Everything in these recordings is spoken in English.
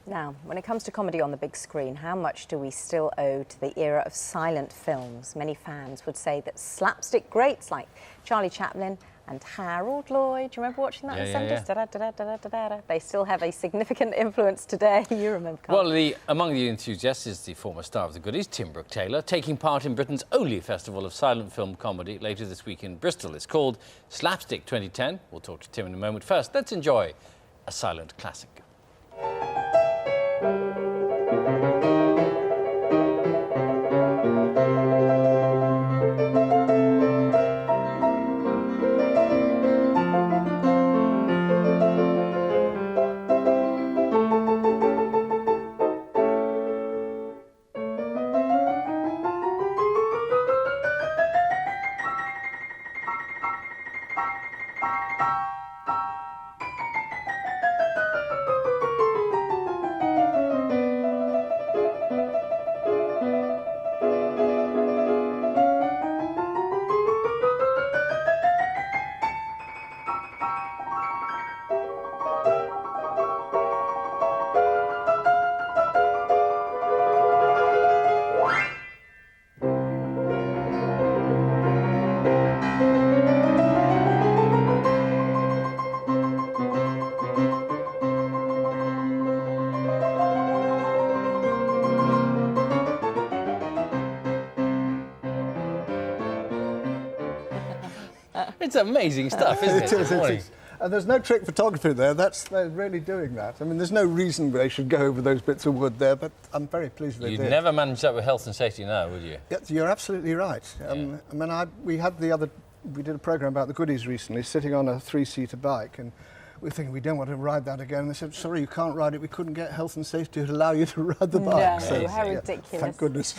Now, when it comes to comedy on the big screen, how much do we still owe to the era of silent films? Many fans would say that slapstick greats like Charlie Chaplin and Harold Lloyd, do you remember watching that in the 70s? Da-da-da-da-da-da-da. They still have a significant influence today. You remember, Carl? Well, among the enthusiasts is the former star of the Goodies, Tim Brooke-Taylor, taking part in Britain's only festival of silent film comedy later this week in Bristol. It's called Slapstick 2010. We'll talk to Tim in a moment. First, let's enjoy a silent classic. It's amazing stuff, isn't it? It is. And there's no trick photography there. They're really doing that. I mean, there's no reason they should go over those bits of wood there, but I'm very pleased they did. You'd never manage that with health and safety now, would you? Yeah, you're absolutely right. I mean, we did a programme about the Goodies recently, sitting on a three-seater bike, and we were thinking we don't want to ride that again. And they said, sorry, you can't ride it. We couldn't get health and safety to allow you to ride the bike. No, So, how yeah, ridiculous. thank goodness.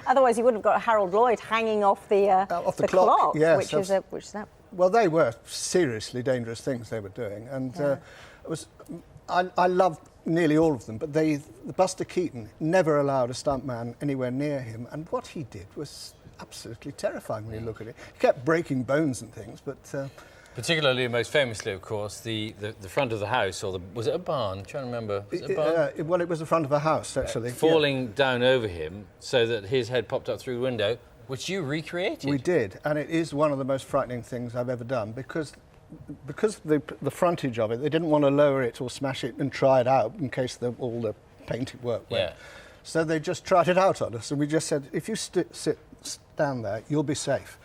Otherwise, you wouldn't have got Harold Lloyd hanging off the clock, yes, which is that. Well, they were seriously dangerous things they were doing, and I loved nearly all of them. But the Buster Keaton never allowed a stuntman anywhere near him, and what he did was absolutely terrifying when you look at it. He kept breaking bones and things, but. Particularly, most famously, of course, the front of the house, or was it a barn? I'm trying to remember. Was it a barn? Well, it was the front of a house, actually. Falling down over him so that his head popped up through the window, which you recreated. We did, and it is one of the most frightening things I've ever done, because the frontage of it, they didn't want to lower it or smash it and try it out in case all the painting work went. Yeah. So they just tried it out on us, and we just said, if you stand there, you'll be safe.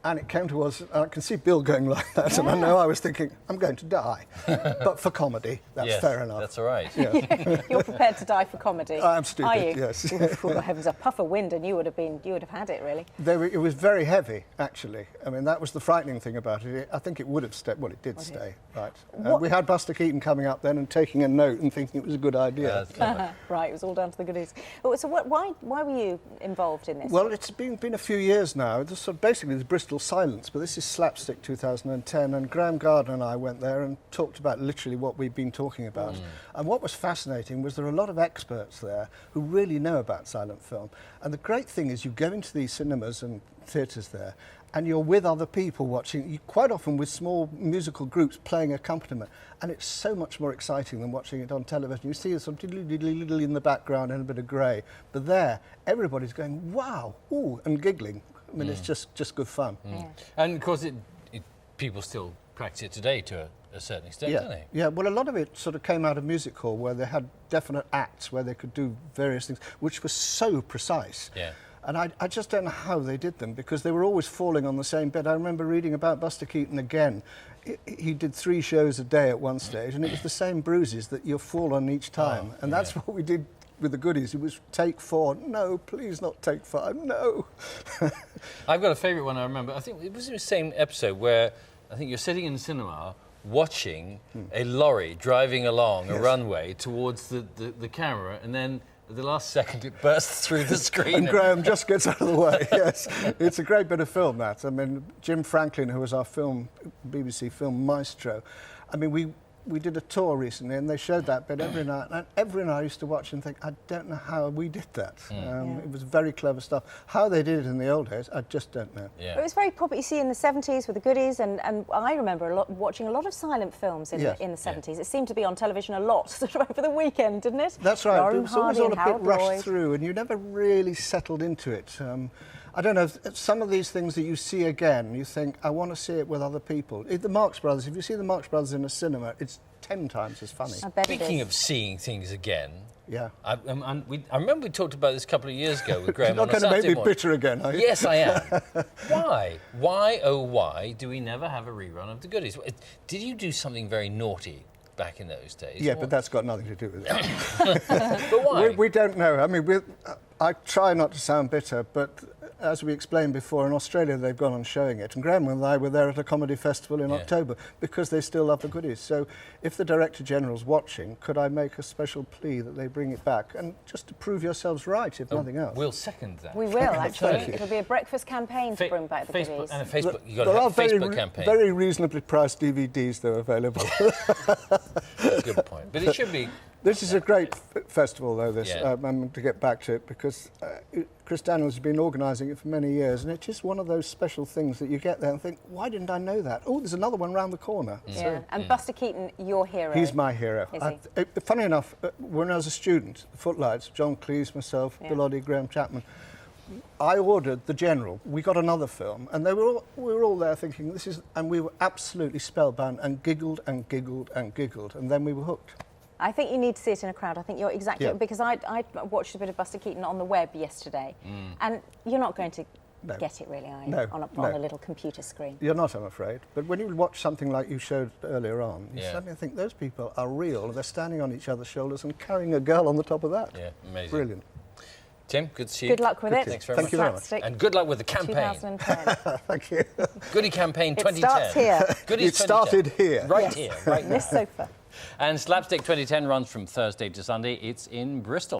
And it came to us, and I can see Bill going like that, and I know I was thinking, I'm going to die. But for comedy, that's fair enough. That's all right. Yeah. You're prepared to die for comedy. I'm stupid, are you? yes. Oh, heavens, a puff of wind and you would have had it, really. It was very heavy, actually. I mean, that was the frightening thing about it. I think it would have stayed. Well, it did stay, right. We had Buster Keaton coming up then and taking a note and thinking it was a good idea. Right, it was all down to the Goodies. So why were you involved in this? Well, it's been a few years now. This sort of basically the Bristol Silence, but this is Slapstick 2010, and Graham Gardner and I went there and talked about literally what we've been talking about. And what was fascinating was there are a lot of experts there who really know about silent film. And the great thing is you go into these cinemas and theatres there, and you're with other people watching, quite often with small musical groups playing accompaniment, and it's so much more exciting than watching it on television. You see some diddly-diddly in the background and a bit of grey, but there, everybody's going, wow, ooh, and giggling. I mean, it's just good fun. Yeah. And of course, people still practice it today to a certain extent, don't they? Yeah, well, a lot of it sort of came out of music hall, where they had definite acts where they could do various things, which was so precise. Yeah. And I just don't know how they did them, because they were always falling on the same bed. I remember reading about Buster Keaton again. He did 3 shows a day at one stage, and it was the same bruises that you fall on each time. And that's what we did with the Goodies. It was take 4. No, please not take 5. No. I've got a favourite one I remember. I think it was the same episode where I think you're sitting in the cinema watching a lorry driving along a runway towards the camera, and then at the last second it bursts through the screen. And Graham just gets out of the way, yes. It's a great bit of film, that. I mean, Jim Franklin, who was our BBC film maestro, I mean, we did a tour recently, and they showed that bit every night. And every night I used to watch and think, I don't know how we did that. It was very clever stuff. How they did it in the old days, I just don't know. It was very popular. You see, in the 70s with the Goodies, and I remember watching a lot of silent films in the 70s. It seemed to be on television a lot, sort of over the weekend, didn't it? That's right. Lauren It was always Hardy all a and bit Harold rushed Lloyd. through, and you never really settled into it. I don't know, some of these things that you see again, you think, I want to see it with other people. The Marx Brothers, if you see the Marx Brothers in a cinema, it's 10 times as funny. I bet it Speaking is. of seeing things again, Yeah. I remember we talked about this a couple of years ago with Graham. You're not going to make me bitter again, are you? Yes, I am. Why? Why, oh why, do we never have a rerun of the Goodies? Did you do something very naughty back in those days? Yeah, but that's got nothing to do with it. But why? We don't know. I mean, I try not to sound bitter, but as we explained before, in Australia they've gone on showing it, and Graham and I were there at a comedy festival in October because they still love the Goodies. So if the Director General's watching, could I make a special plea that they bring it back, and just to prove yourselves right, if nothing else. We'll second that. We will, actually. It'll be a breakfast campaign to bring back the Facebook, Goodies. and a Facebook. You've got to There have are a Facebook campaign. very reasonably priced DVDs, though, available. That's a good point. But it should be. This is a great festival, though, this, Yeah. to get back to it, because Chris Daniels has been organising it for many years, and it's just one of those special things that you get there and think, why didn't I know that? Oh, there's another one round the corner. Yeah. And Buster Keaton, your hero. He's my hero. Is he? Funny enough, when I was a student, Footlights, John Cleese, myself, Bill Oddie, Graham Chapman, I ordered The General. We got another film, and we were all there thinking, this is, and we were absolutely spellbound and giggled and giggled and giggled, and then we were hooked. I think you need to see it in a crowd. I think you're exactly... Yeah. Because I watched a bit of Buster Keaton on the web yesterday, and you're not going to get it, really, are you? No, on no. a little computer screen. You're not, I'm afraid. But when you watch something like you showed earlier on, you Yeah. suddenly think those people are real. They're standing on each other's shoulders and carrying a girl on the top of that. Yeah, amazing. Brilliant. Tim, good to see you. Good luck with it. Thanks very Thank much. you very much. Slapstick And good luck with the campaign. 2010. Thank you. Goodie Campaign It 2010. starts here. Goodies It started 2010. here. Right Yes. here, right This now. sofa. And Slapstick 2010 runs from Thursday to Sunday. It's in Bristol.